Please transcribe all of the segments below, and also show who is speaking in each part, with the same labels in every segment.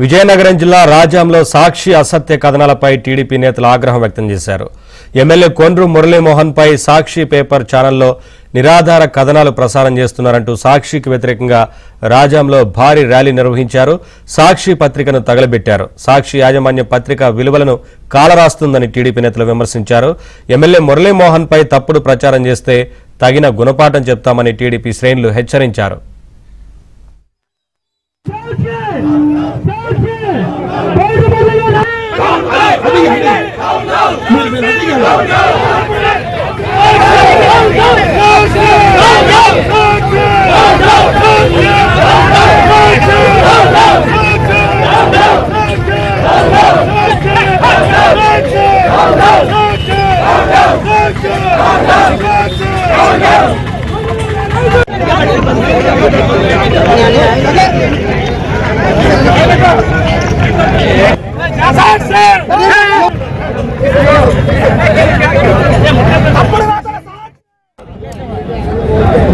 Speaker 1: విజయనగరం జిల్లా రాజాంలో సాక్షి అసత్య కథనాలపై టీడీపీ నేతలు ఆగ్రహం వ్యక్తం చేశారు. ఎమ్మెల్యే కొండ్రు మురళీమోహన్ పై సాక్షి పేపర్ ఛానల్లో నిరాధార కథనాలు ప్రసారం చేస్తున్నారంటూ సాక్షికి వ్యతిరేకంగా రాజాంలో భారీ ర్యాలీ నిర్వహించారు. సాక్షి పత్రికను తగలబెట్టారు. సాక్షి యాజమాన్య పత్రిక విలువలను కాలరాస్తుందని టీడీపీ నేతలు విమర్శించారు. ఎమ్మెల్యే మురళీమోహన్ పై తప్పుడు ప్రచారం చేస్తే తగిన గుణపాఠం చెప్తామని టీడీపీ శ్రేణులు హెచ్చరించారు.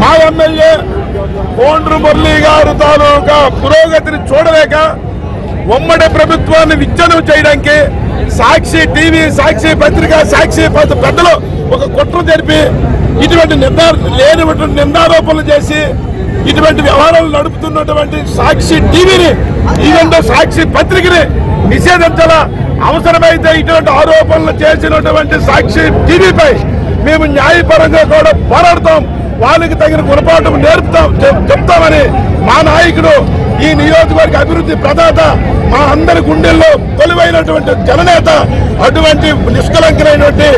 Speaker 2: మా ఎమ్మెల్యే కొండ్రు మురళీ గారు తాలూకా పురోగతిని చూడలేక ఉమ్మడి ప్రభుత్వాన్ని విచ్ఛిన్నం చేయడానికి సాక్షి టీవీ, సాక్షి పత్రిక, సాక్షి పెద్దలు ఒక కుట్ర జరిపి ఇటువంటి లేనిటువంటి నిందారోపణలు చేసి ఇటువంటి వ్యవహారాలు నడుపుతున్నటువంటి సాక్షి టీవీని, ఈవెంట్ సాక్షి పత్రికని నిషేధించాలా. అవసరమైతే ఇటువంటి ఆరోపణలు చేసినటువంటి సాక్షి టీవీపై మేము న్యాయపరంగా కూడా పోరాడతాం, వాళ్ళకి తగిన గుణపాఠం చెప్తామని మా నాయకుడు, ఈ నియోజకవర్గ అభివృద్ధి ప్రదాత, మా అందరి గుండెల్లో కొలువైనటువంటి జననేత, అటువంటి నిష్కలంకరైనటువంటి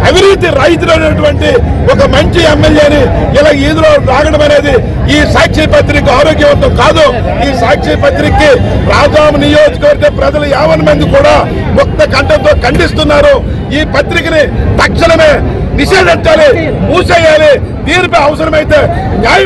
Speaker 2: అవినీతి రహితులైనటువంటి ఒక మంచి ఎమ్మెల్యేని ఇలా ఈదులో రాగడం అనేది ఈ సాక్షి పత్రిక ఆరోగ్యవంతం కాదు. ఈ సాక్షి పత్రికకి రాజాం నియోజకవర్గ ప్రజలు 50 మంది కూడా ముక్త కంఠంతో ఖండిస్తున్నారు. ఈ పత్రికని తక్షణమే నిషేధించాలి, మూసేయాలి. దీనిపై అవసరమైతే న్యాయ